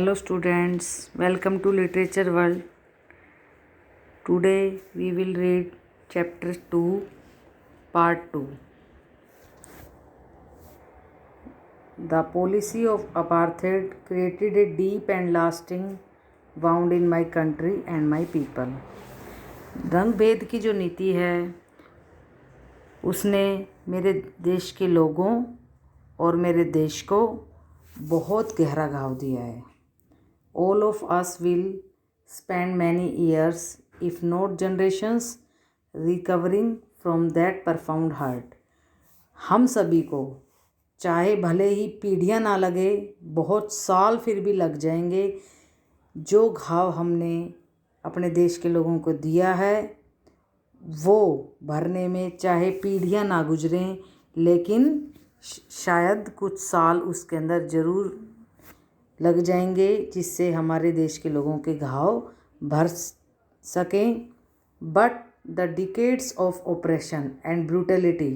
Hello students, welcome to Literature World. Today we will read chapter 2, part 2. The policy of apartheid created a deep and lasting wound in my country and my people. रंग भेद की जो नीति है उसने मेरे देश के लोगों और मेरे देश को बहुत गहरा घाव दिया है. All of us will spend many years, if not generations, recovering from that profound hurt. हम सभी को चाहे भले ही पीढ़ियाँ ना लगे, बहुत साल फिर भी लग जाएंगे. जो घाव हमने अपने देश के लोगों को दिया है वो भरने में चाहे पीढ़ियाँ ना गुजरें, लेकिन शायद कुछ साल उसके अंदर ज़रूर लग जाएंगे जिससे हमारे देश के लोगों के घाव भर सकें. But the decades of oppression and brutality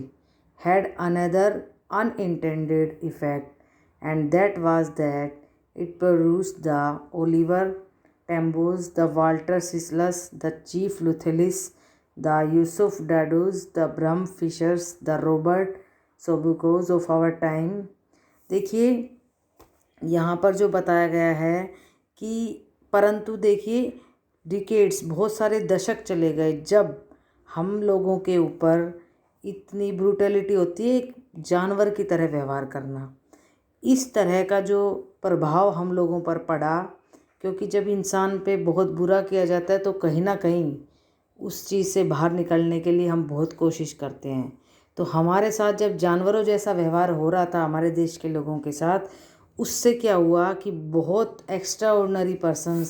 had another unintended effect, and that was that it produced the Oliver Tambos, the Walter Sisulus, the chief Luthulis, the Yusuf Dadoos, the Bram Fischers, the Robert Sobukwes of our time. देखिए यहाँ पर जो बताया गया है कि परंतु देखिए डिकेड्स, बहुत सारे दशक चले गए जब हम लोगों के ऊपर इतनी ब्रूटलिटी होती है, एक जानवर की तरह व्यवहार करना. इस तरह का जो प्रभाव हम लोगों पर पड़ा, क्योंकि जब इंसान पे बहुत बुरा किया जाता है तो कहीं ना कहीं उस चीज़ से बाहर निकलने के लिए हम बहुत कोशिश करते हैं. तो हमारे साथ जब जानवरों जैसा व्यवहार हो रहा था हमारे देश के लोगों के साथ, उससे क्या हुआ कि बहुत एक्स्ट्रा ऑर्डिनरी पर्सन्स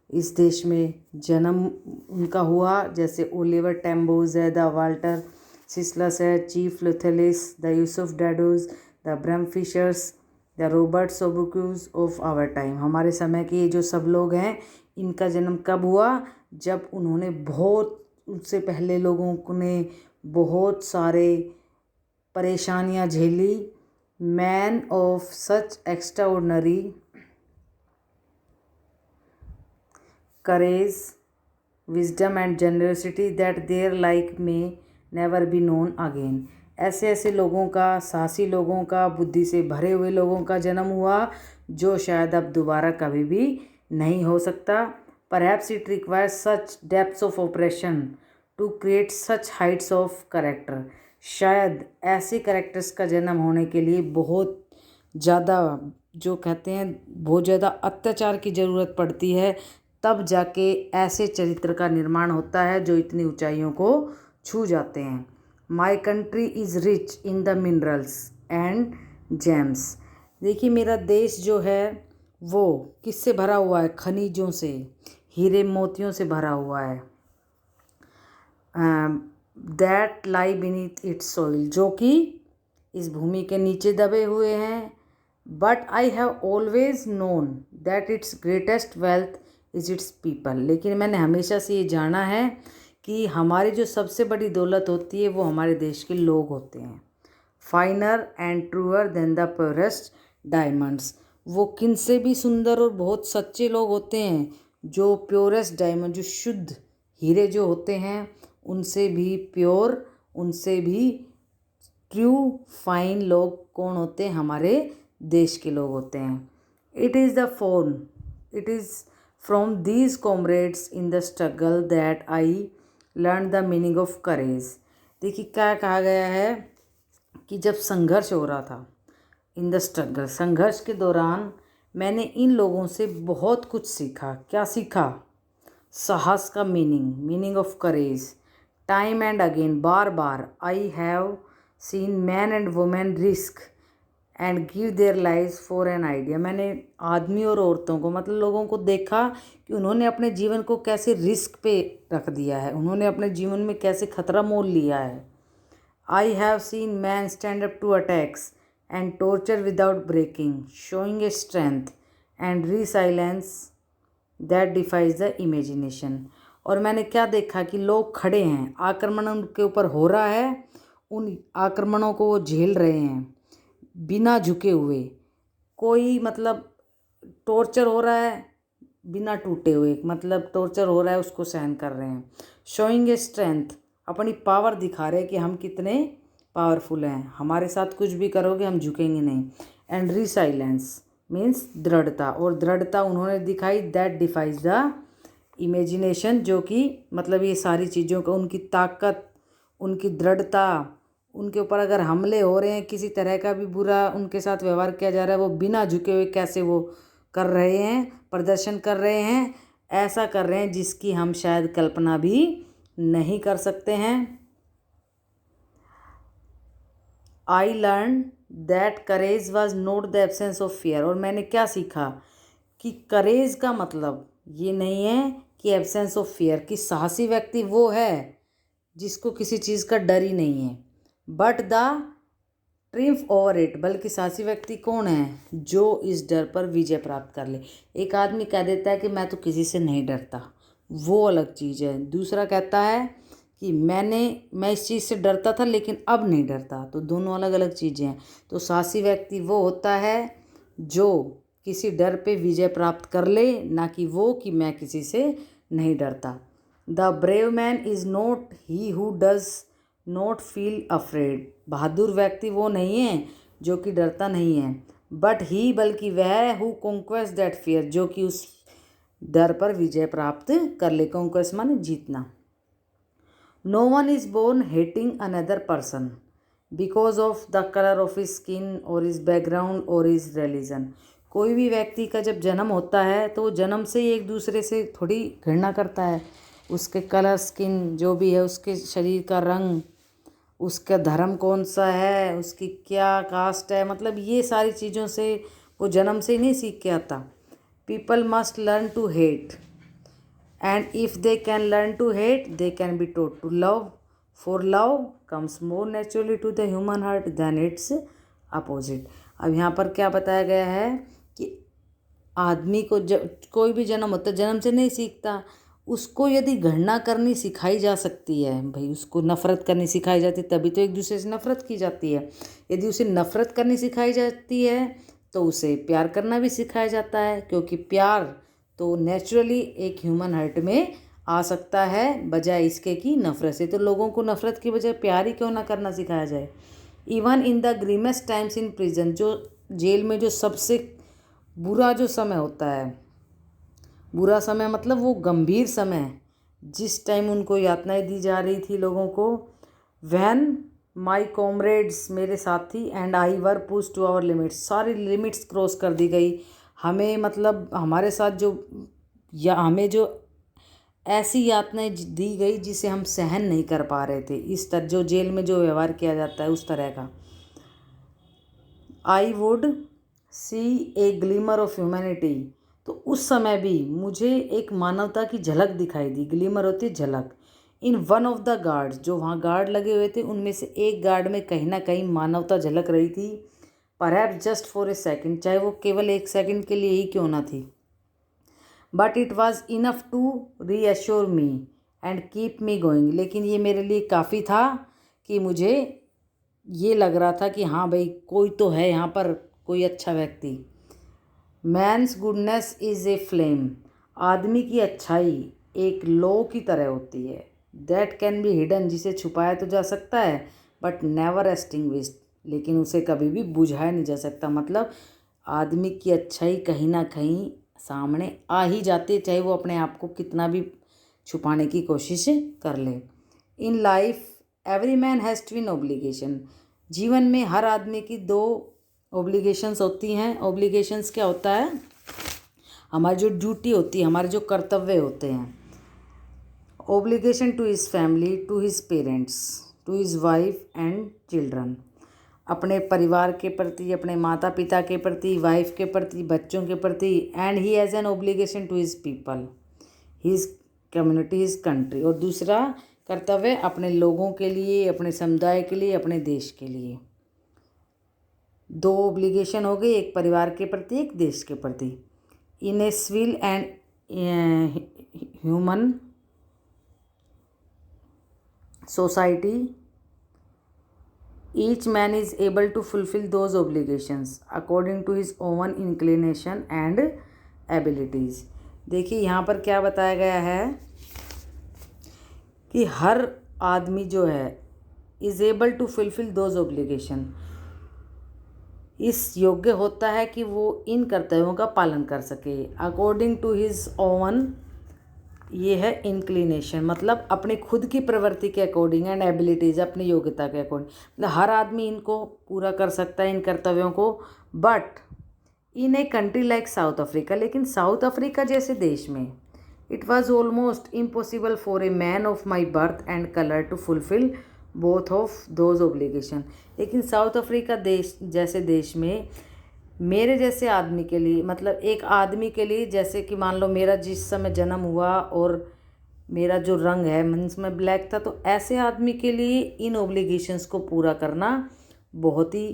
इस देश में जन्म उनका हुआ, जैसे ओलिवर टेम्बोज है, द वाल्टर सिसलस है, chief Luthulis, the Yusuf Dadoos, the Bram Fischers, the Robert Sobukwes of our time. हमारे समय के ये जो सब लोग हैं इनका जन्म कब हुआ? जब उन्होंने बहुत, उससे पहले लोगों ने बहुत सारे परेशानियां झेली. Man of such extraordinary courage, wisdom and generosity that their like may never be known again. ऐसे ऐसे लोगों का, साहसी लोगों का, बुद्धि से भरे हुए लोगों का जन्म हुआ जो शायद अब दोबारा कभी भी नहीं हो सकता. Perhaps it requires such depths of oppression to create such heights of character. शायद ऐसे कैरेक्टर्स का जन्म होने के लिए बहुत ज़्यादा, जो कहते हैं बहुत ज़्यादा अत्याचार की ज़रूरत पड़ती है, तब जाके ऐसे चरित्र का निर्माण होता है जो इतनी ऊंचाइयों को छू जाते हैं. My country is rich in the minerals and James. देखिए मेरा देश जो है वो किससे भरा हुआ है? खनिजों से, हीरे मोतियों से भरा हुआ है. That lie beneath it's soil, जो कि इस भूमि के नीचे दबे हुए हैं. But I have always known that it's greatest wealth is it's people. लेकिन मैंने हमेशा से ये जाना है कि हमारी जो सबसे बड़ी दौलत होती है वो हमारे देश के लोग होते हैं. Finer and truer than the purest diamonds. वो किन से भी सुंदर और बहुत सच्चे लोग होते हैं. जो प्योरेस्ट डायमंड, जो शुद्ध हीरे जो होते हैं, उनसे भी प्योर, उनसे भी ट्रू फाइन लोग कौन होते हैं? हमारे देश के लोग होते हैं. It is the phone, it is from these comrades in the struggle that I learned the meaning of courage. देखिए क्या कहा गया है कि जब संघर्ष हो रहा था, इन द स्ट्रगल, संघर्ष के दौरान मैंने इन लोगों से बहुत कुछ सीखा. क्या सीखा? साहस का meaning of courage. Time and again, bar bar, I have seen man and women risk and give their lives for an idea. मैंने आदमी और औरतों को, मतलब लोगों को देखा कि उन्होंने अपने जीवन को कैसे रिस्क पे रख दिया है, उन्होंने अपने जीवन में कैसे खतरा मोल लिया है. I have seen man stand up to attacks and torture without breaking, showing a strength and resilience that defies the imagination. और मैंने क्या देखा कि लोग खड़े हैं, आक्रमण उनके ऊपर हो रहा है, उन आक्रमणों को वो झेल रहे हैं बिना झुके हुए. कोई मतलब टॉर्चर हो रहा है बिना टूटे हुए, मतलब टॉर्चर हो रहा है उसको सहन कर रहे हैं। शोइंग ए स्ट्रेंथ, अपनी पावर दिखा रहे हैं कि हम कितने पावरफुल हैं, हमारे साथ कुछ भी करोगे हम झुकेंगे नहीं। एंड रिसाइलेंस मीन्स दृढ़ता, और दृढ़ता उन्होंने दिखाई दैट डिफाइज द इमेजिनेशन, जो कि मतलब ये सारी चीज़ों का उनकी ताकत, उनकी दृढ़ता, उनके ऊपर अगर हमले हो रहे हैं, किसी तरह का भी बुरा उनके साथ व्यवहार किया जा रहा है, वो बिना झुके हुए कैसे वो कर रहे हैं, प्रदर्शन कर रहे हैं, ऐसा कर रहे हैं जिसकी हम शायद कल्पना भी नहीं कर सकते हैं। I learn that courage was not the absence of fear, और मैंने क्या सीखा कि करेज का मतलब ये नहीं है कि एब्सेंस ऑफ फियर, कि साहसी व्यक्ति वो है जिसको किसी चीज़ का डर ही नहीं है, but the triumph over it, बल्कि साहसी व्यक्ति कौन है, जो इस डर पर विजय प्राप्त कर ले। एक आदमी कह देता है कि मैं तो किसी से नहीं डरता, वो अलग चीज़ है। दूसरा कहता है कि मैं इस चीज़ से डरता था लेकिन अब नहीं डरता, तो दोनों अलग अलग चीज़ें हैं। तो साहसी व्यक्ति वो होता है जो किसी डर पे विजय प्राप्त कर ले, ना कि वो कि मैं किसी से नहीं डरता। The brave man is not he who does not feel afraid, बहादुर व्यक्ति वो नहीं है जो कि डरता नहीं है, बट ही बल्कि वह हु कॉन्क्वेस्ट दैट फियर, जो कि उस डर पर विजय प्राप्त कर ले। कॉन्क्वेस्ट माने जीतना। No one is born hating another person because of the colour of his skin और हिज बैकग्राउंड और हिज रिलीजन, कोई भी व्यक्ति का जब जन्म होता है तो वो जन्म से ही एक दूसरे से थोड़ी घृणा करता है, उसके कलर, स्किन जो भी है, उसके शरीर का रंग, उसका धर्म कौन सा है, उसकी क्या कास्ट है, मतलब ये सारी चीज़ों से वो जन्म से ही नहीं सीख के आता। People must learn to hate, and if they can learn to hate they can be taught to love, for love comes more naturally to the human heart than its opposite. अब यहाँ पर क्या बताया गया है कि आदमी को जब कोई भी जन्म होता है, जन्म से नहीं सीखता, उसको यदि घृणा करनी सिखाई जा सकती है, भाई उसको नफ़रत करनी सिखाई जाती है, तभी तो एक दूसरे से नफ़रत की जाती है। यदि उसे नफ़रत करनी सिखाई जाती है तो उसे प्यार करना भी सिखाया जाता है, क्योंकि प्यार तो नेचुरली एक ह्यूमन हार्ट में आ सकता है बजाय इसके कि नफ़रत से। तो लोगों को नफ़रत की बजाय प्यार ही क्यों ना करना सिखाया जाए। Even in the grimmest times in prison, जो जेल में जो सबसे बुरा जो समय होता है, बुरा समय मतलब वो गंभीर समय, जिस टाइम उनको यातनाएं दी जा रही थी लोगों को, व्हेन माई कॉमरेड्स, मेरे साथी, and I were push to our limits, सारी लिमिट्स क्रॉस कर दी गई हमें, मतलब हमारे साथ जो या हमें जो ऐसी यातनाएं दी गई जिसे हम सहन नहीं कर पा रहे थे, इस तरह जो जेल में जो व्यवहार किया जाता है उस तरह का। I would see A glimmer of humanity, तो उस समय भी मुझे एक मानवता की झलक दिखाई दी, ग्लिमर होती है झलक, in one of the guards, जो वहाँ गार्ड लगे हुए थे उनमें से एक गार्ड में कहीं ना कहीं मानवता झलक रही थी, perhaps just for a second, चाहे वो केवल एक सेकंड के लिए ही क्यों ना थी, but it was enough to reassure me and keep me going, लेकिन ये मेरे लिए काफ़ी था कि मुझे ये लग रहा था कि हाँ भाई कोई तो है यहाँ पर, कोई अच्छा व्यक्ति। Man's goodness is a flame, आदमी की अच्छाई एक लो की तरह होती है, दैट कैन बी हिडन, जिसे छुपाया तो जा सकता है, बट नेवर एक्सटिंग्विश्ड, लेकिन उसे कभी भी बुझाया नहीं जा सकता। मतलब आदमी की अच्छाई कहीं ना कहीं सामने आ ही जाती है, चाहे वो अपने आप को कितना भी छुपाने की कोशिश कर ले। In life every man has twin obligation, जीवन में हर आदमी की दो ऑब्लिगेशंस होती हैं। ऑब्लिगेशंस क्या होता है, हमारी जो ड्यूटी होती है, हमारे जो कर्तव्य होते हैं। Obligation to his family, to his parents, to his wife and children, अपने परिवार के प्रति, अपने माता पिता के प्रति, वाइफ के प्रति, बच्चों के प्रति, and he has an obligation to his people, his community, his country, और दूसरा कर्तव्य अपने लोगों के लिए, अपने समुदाय के लिए, अपने देश के लिए। दो ऑब्लिगेशन हो गई, एक परिवार के प्रति, एक देश के प्रति। In a civil and human society Each man is able to fulfill those obligations according to his own inclination and abilities. देखिए यहाँ पर क्या बताया गया है कि हर आदमी जो है is able to fulfil those obligation, इस योग्य होता है कि वो इन कर्तव्यों का पालन कर सके अकॉर्डिंग टू हिज ओवन, ये है इंक्लिनेशन, मतलब अपनी खुद की प्रवृत्ति के अकॉर्डिंग, एंड एबिलिटीज़ अपनी योग्यता के अकॉर्डिंग, मतलब हर आदमी इनको पूरा कर सकता है इन कर्तव्यों को। But in a country like South Africa, लेकिन साउथ अफ्रीका जैसे देश में it was almost impossible for a man of my birth and colour to fulfil both of those obligation. लेकिन साउथ अफ्रीका देश जैसे देश में मेरे जैसे आदमी के लिए, मतलब एक आदमी के लिए, जैसे कि मान लो मेरा जिस समय जन्म हुआ और मेरा जो रंग है मीन्स में ब्लैक था, तो ऐसे आदमी के लिए इन ऑब्लिगेशंस को पूरा करना बहुत ही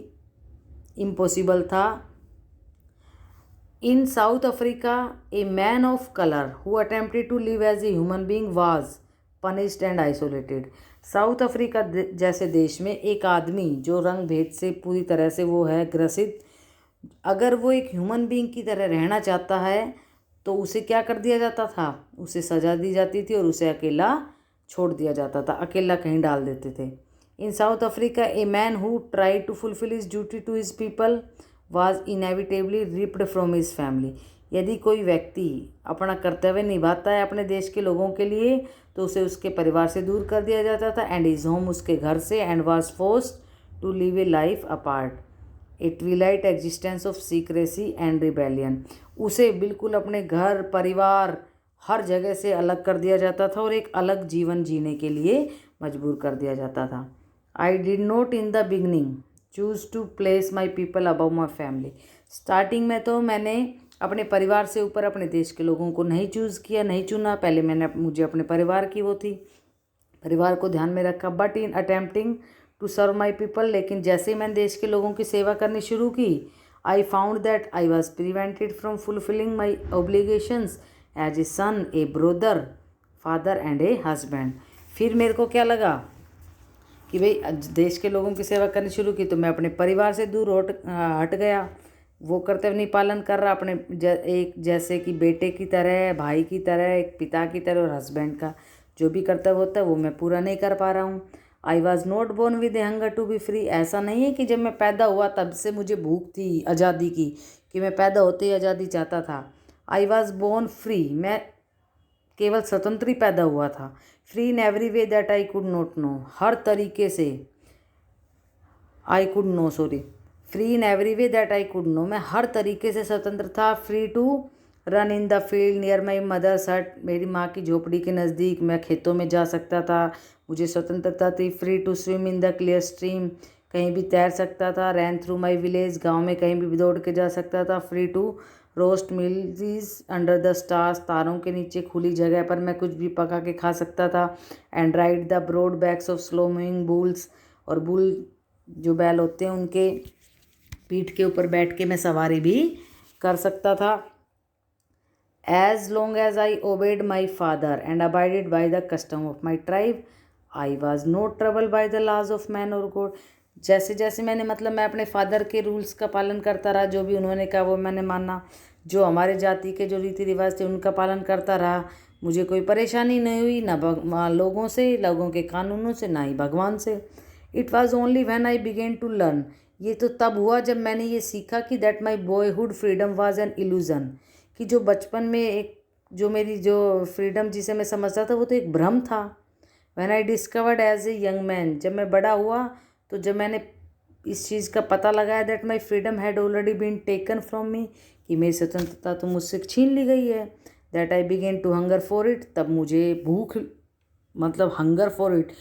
इम्पॉसिबल था। In South Africa a man of colour who attempted to live as a human being was punished and isolated. South Africa जैसे देश में एक आदमी जो रंग भेद से पूरी तरह से वो है ग्रसित, अगर वो एक ह्यूमन बीइंग की तरह रहना चाहता है तो उसे क्या कर दिया जाता था, उसे सजा दी जाती थी और उसे अकेला छोड़ दिया जाता था, अकेला कहीं डाल देते थे। In South Africa a man who try to fulfil his duty to his people was inevitably ripped from his family. यदि कोई व्यक्ति अपना कर्तव्य निभाता है अपने देश के लोगों के लिए तो उसे उसके परिवार से दूर कर दिया जाता था, एंड हिज होम, उसके घर से, and was forced to live a life apart, a twilight existence of secrecy and rebellion. उसे बिल्कुल अपने घर परिवार हर जगह से अलग कर दिया जाता था और एक अलग जीवन जीने के लिए मजबूर कर दिया जाता था। I did not in the beginning choose to place my people above my family. Starting में तो मैंने अपने परिवार से ऊपर अपने देश के लोगों को नहीं चूज़ किया, नहीं चुना, पहले मुझे अपने परिवार की वो थी, परिवार को ध्यान में रखा। But in attempting to serve my people, लेकिन जैसे ही मैंने देश के लोगों की सेवा करनी शुरू की, I found that I was prevented from fulfilling my obligations as a son, a brother, father and a husband. फिर मेरे को क्या लगा कि भाई देश के लोगों की सेवा करनी शुरू की तो मैं अपने परिवार से दूर हट गया, वो कर्तव्य नहीं पालन कर रहा अपने एक जैसे कि बेटे की तरह, भाई की तरह, एक पिता की तरह, और हस्बैंड का जो भी कर्तव्य होता है वो मैं पूरा नहीं कर पा रहा हूँ। I was not born with a hunger to be free. ऐसा नहीं है कि जब मैं पैदा हुआ तब से मुझे भूख थी आज़ादी की, कि मैं पैदा होते ही आज़ादी चाहता था। आई वॉज बोर्न फ्री, मैं केवल स्वतंत्र ही पैदा हुआ था। Free in every way that I could not know, हर तरीके से free in every way that I could know, मैं हर तरीके से स्वतंत्र था। Free to run in the field near my mother's hut, मेरी माँ की झोपड़ी के नज़दीक मैं खेतों में जा सकता था, मुझे स्वतंत्रता थी। Free to swim in the clear stream, कहीं भी तैर सकता था। रैन थ्रू माई विलेज, गाँव में कहीं भी दौड़ के जा सकता था। Free to roast meals under the stars, तारों के नीचे खुली जगह पर मैं कुछ भी पका के खा सकता था। And ride the broad backs of slow moving bulls, और बुल जो बैल होते हैं उनके पीठ के ऊपर बैठ के मैं सवारी भी कर सकता था। As long as I obeyed my father and abided by the custom of my tribe, I was not trouble by the laws of man और गॉड। जैसे जैसे मैंने मतलब मैं अपने फादर के रूल्स का पालन करता रहा, जो भी उन्होंने कहा वो मैंने माना, जो हमारे जाति के जो रीति रिवाज थे उनका पालन करता रहा, मुझे कोई परेशानी नहीं हुई, ना लोगों से, लोगों के कानूनों से, ना ही भगवान से। It was only when I began to learn, ये तो तब हुआ जब मैंने ये सीखा कि that my boyhood freedom was an illusion, कि जो बचपन में एक जो मेरी जो फ्रीडम जिसे मैं समझता था वो तो एक भ्रम था। When I discovered as a young man, जब मैं बड़ा हुआ तो जब मैंने इस चीज़ का पता लगाया that my freedom had already been taken from me, कि मेरी स्वतंत्रता तो मुझसे छीन ली गई है। That I began to hunger for it, तब मुझे भूख, मतलब हंगर फॉर इट,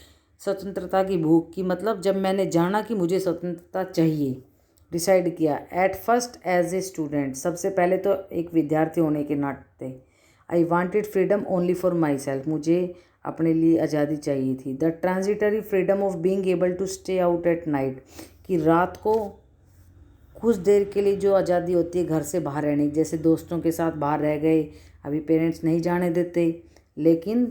स्वतंत्रता की भूख की, मतलब जब मैंने जाना कि मुझे स्वतंत्रता चाहिए, डिसाइड किया। At first as a student, सबसे पहले तो एक विद्यार्थी होने के नाते, I wanted freedom only for myself, मुझे अपने लिए आज़ादी चाहिए थी। The transitory freedom of being able to stay out at night, कि रात को कुछ देर के लिए जो आज़ादी होती है घर से बाहर रहने की, जैसे दोस्तों के साथ बाहर रह गए, अभी पेरेंट्स नहीं जाने देते, लेकिन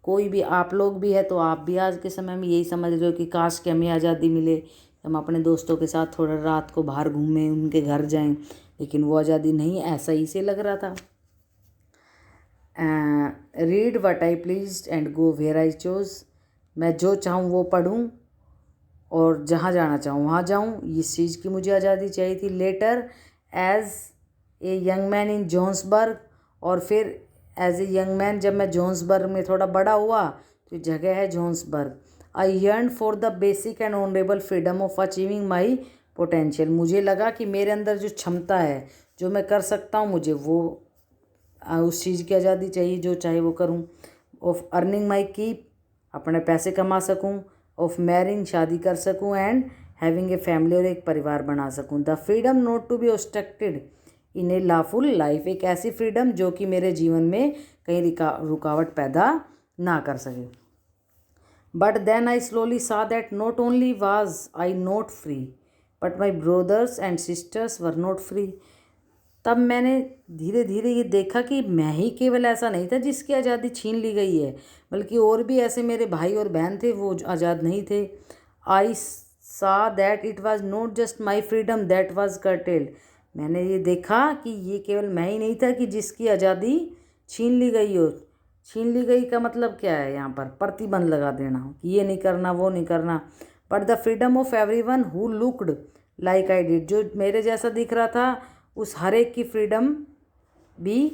कोई भी आप लोग भी है तो आप भी आज के समय में यही समझ रहे हो कि काश कि हमें आज़ादी मिले, हम अपने दोस्तों के साथ थोड़ा रात को बाहर घूमें, उनके घर जाएं, लेकिन वो आज़ादी नहीं, ऐसा ही से लग रहा था। Read what I please and go where I chose, मैं जो चाहूँ वो पढ़ूँ और जहाँ जाना चाहूँ वहाँ जाऊँ, इस चीज़ की मुझे आज़ादी चाहिए थी। Later as a young man in Johannesburg, और फिर एज ए यंग मैन जब मैं जोन्सबर्ग में थोड़ा बड़ा हुआ, तो जगह है Johannesburg. I yearn for the basic and honourable freedom of achieving my potential, मुझे लगा कि मेरे अंदर जो क्षमता है, जो मैं कर सकता हूँ, मुझे वो उस चीज़ की आज़ादी चाहिए, जो चाहे वो करूँ। ऑफ अर्निंग माई कीप, अपने पैसे कमा सकूँ। ऑफ मैरिंग, शादी कर सकूँ। एंड हैविंग ए फैमिली, और एक परिवार बना सकूँ। The freedom not to be obstructed in a lawful life, एक ऐसी फ्रीडम जो कि मेरे जीवन में कहीं रुकावट पैदा ना कर सके। But then I slowly saw that not only was I not free, but my brothers and sisters were not free. तब मैंने धीरे धीरे ये देखा कि मैं ही केवल ऐसा नहीं था जिसकी आज़ादी छीन ली गई है, बल्कि और भी ऐसे मेरे भाई और बहन थे वो आज़ाद नहीं थे। आई सा that it was not just my freedom that was curtailed, मैंने ये देखा कि ये केवल मैं ही नहीं था कि जिसकी आज़ादी छीन ली गई हो। छीन ली गई का मतलब क्या है, यहाँ पर प्रतिबंध लगा देना कि ये नहीं करना, वो नहीं करना। But the freedom of everyone who looked like I did, जो मेरे जैसा दिख रहा था उस हर एक की फ्रीडम भी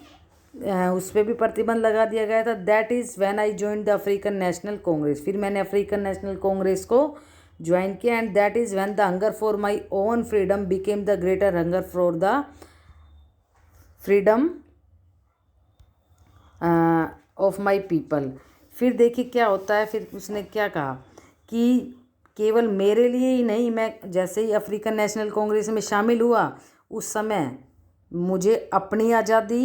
उस पर भी प्रतिबंध लगा दिया गया था। That is when I joined the African national Congress, फिर मैंने अफ्रीकन नेशनल कांग्रेस को ज्वाइन किया। And that is when the hunger for my own freedom became the greater hunger for the freedom of my people. फिर देखिए क्या होता है, फिर उसने क्या कहा कि केवल मेरे लिए ही नहीं, मैं जैसे ही अफ्रीकन नेशनल कांग्रेस में शामिल हुआ उस समय मुझे अपनी आज़ादी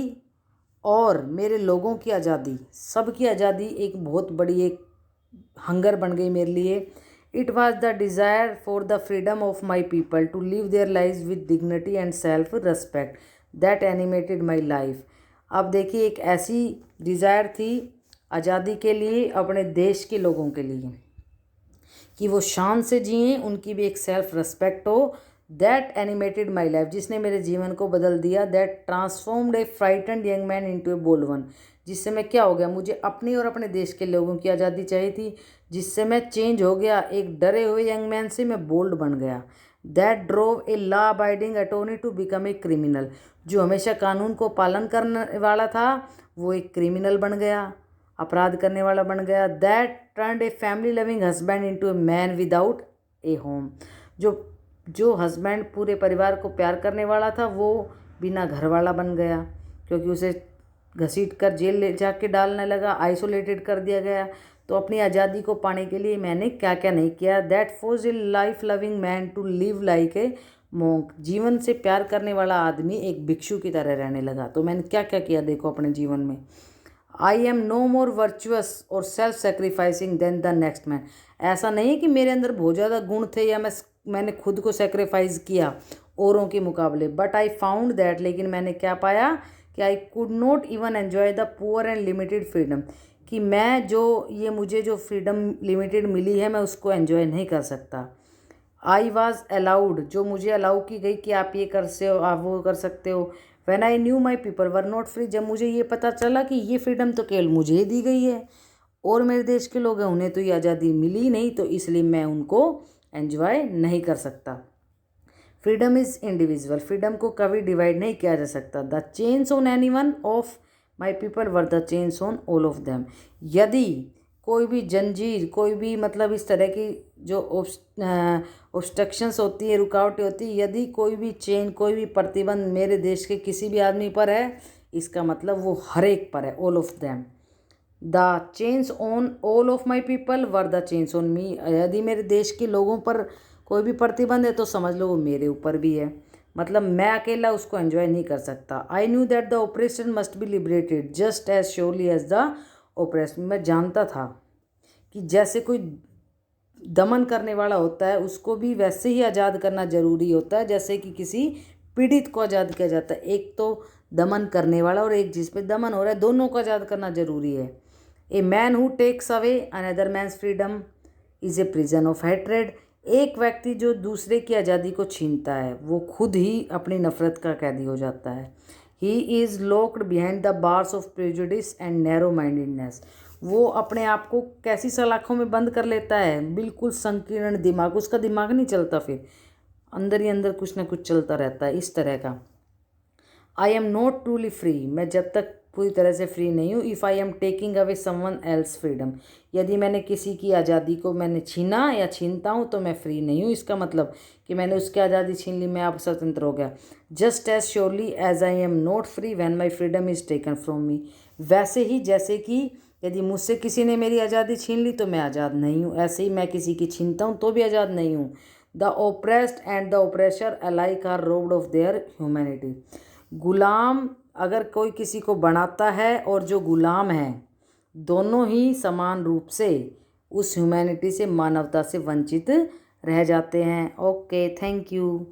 और मेरे लोगों की आज़ादी, सबकी आज़ादी एक बहुत बड़ी एक हंगर बन गई मेरे लिए। It was the desire for the freedom of my people to live their life with dignity and self respect that animated my life. अब देखिए एक ऐसी डिज़ायर थी आज़ादी के लिए अपने देश के लोगों के लिए कि वो शान से जिएं, उनकी भी एक सेल्फ रिस्पेक्ट हो। दैट एनिमेटेड माई लाइफ, जिसने मेरे जीवन को बदल दिया। That transformed a frightened young man into a bold one, जिससे मैं क्या हो गया, मुझे अपनी और अपने देश के लोगों की आज़ादी चाहिए थी, जिससे मैं चेंज हो गया, एक डरे हुए यंग मैन से मैं बोल्ड बन गया। That drove a law abiding attorney to become a criminal, जो हमेशा कानून को पालन करने वाला था वो एक क्रिमिनल बन गया, अपराध करने वाला बन गया। That turned a family loving husband into a man without A home, जो हस्बैंड पूरे परिवार को प्यार करने वाला था वो बिना घर वाला बन गया, क्योंकि उसे घसीट कर जेल ले जाके डालने लगा, आइसोलेटेड कर दिया गया। तो अपनी आज़ादी को पाने के लिए मैंने क्या क्या नहीं किया। That force a life loving man to live like a monk, जीवन से प्यार करने वाला आदमी एक भिक्षु की तरह रहने लगा। तो मैंने क्या क्या किया देखो अपने जीवन में। I am no more virtuous और self sacrificing than the next man, ऐसा नहीं कि मेरे अंदर बहुत ज़्यादा गुण थे या मैंने खुद को सेक्रीफाइस किया औरों के मुकाबले। बट आई फाउंड दैट, लेकिन मैंने क्या पाया कि आई could not even enjoy the poor and limited freedom, कि मैं मुझे जो फ्रीडम लिमिटेड मिली है मैं उसको एन्जॉय नहीं कर सकता। आई वॉज अलाउड, जो मुझे अलाउ की गई कि आप ये कर सकते हो, आप वो कर सकते हो। When I knew my people were not free, जब मुझे ये पता चला कि ये फ्रीडम तो केवल मुझे ही दी गई है और मेरे देश के लोग हैं उन्हें तो ये आज़ादी मिली नहीं, तो इसलिए मैं उनको एंजॉय नहीं कर सकता। फ्रीडम इज़ इंडिविजुअल, फ्रीडम को कभी डिवाइड नहीं किया जा सकता। The chains on any one of my people were the chains on all of them, यदि कोई भी जंजीर, कोई भी मतलब इस तरह की जो ऑब्स्ट्रक्शंस होती है, रुकावटें होती है, यदि कोई भी चेन, कोई भी प्रतिबंध मेरे देश के किसी भी आदमी पर है, इसका मतलब वो हर एक पर है, all of them. The chains on all of my people were the chains on me, यदि मेरे देश के लोगों पर कोई भी प्रतिबंध है तो समझ लो वो मेरे ऊपर भी है, मतलब मैं अकेला उसको एंजॉय नहीं कर सकता। I knew that the oppressed must be liberated just as surely as the oppressor, मैं जानता था कि जैसे कोई दमन करने वाला होता है उसको भी वैसे ही आज़ाद करना जरूरी होता है जैसे कि किसी पीड़ित को आज़ाद किया जाता है। एक तो दमन करने वाला और एक जिस पे दमन हो रहा है, दोनों को आज़ाद करना जरूरी है। A man who takes away another man's freedom is a prison of hatred. एक व्यक्ति जो दूसरे की आज़ादी को छीनता है वो खुद ही अपनी नफ़रत का कैदी हो जाता है। He is locked behind the bars of prejudice and narrow mindedness. वो अपने आप को कैसी सलाखों में बंद कर लेता है, बिल्कुल संकीर्ण दिमाग, उसका दिमाग नहीं चलता, फिर अंदर ही अंदर कुछ ना कुछ चलता रहता है इस तरह का। आई एम नॉट ट्रूली फ्री, मैं जब तक पूरी तरह से फ्री नहीं हूँ। If I am taking away someone else freedom, यदि मैंने किसी की आज़ादी को मैंने छीना या छीनता हूँ तो मैं फ्री नहीं हूँ। इसका मतलब कि मैंने उसकी आज़ादी छीन ली, मैं अब स्वतंत्र हो गया। Just as surely as I am not free when my freedom is taken from me, वैसे ही जैसे कि यदि मुझसे किसी ने मेरी आज़ादी छीन ली तो मैं आज़ाद नहीं हूँ, ऐसे ही मैं किसी की छीनता हूँ तो भी आज़ाद नहीं हूँ। The oppressed and the oppressor alike are robbed of their humanity. गुलाम अगर कोई किसी को बनाता है और जो गुलाम है, दोनों ही समान रूप से उस ह्यूमैनिटी से, मानवता से वंचित रह जाते हैं। Okay, thank you.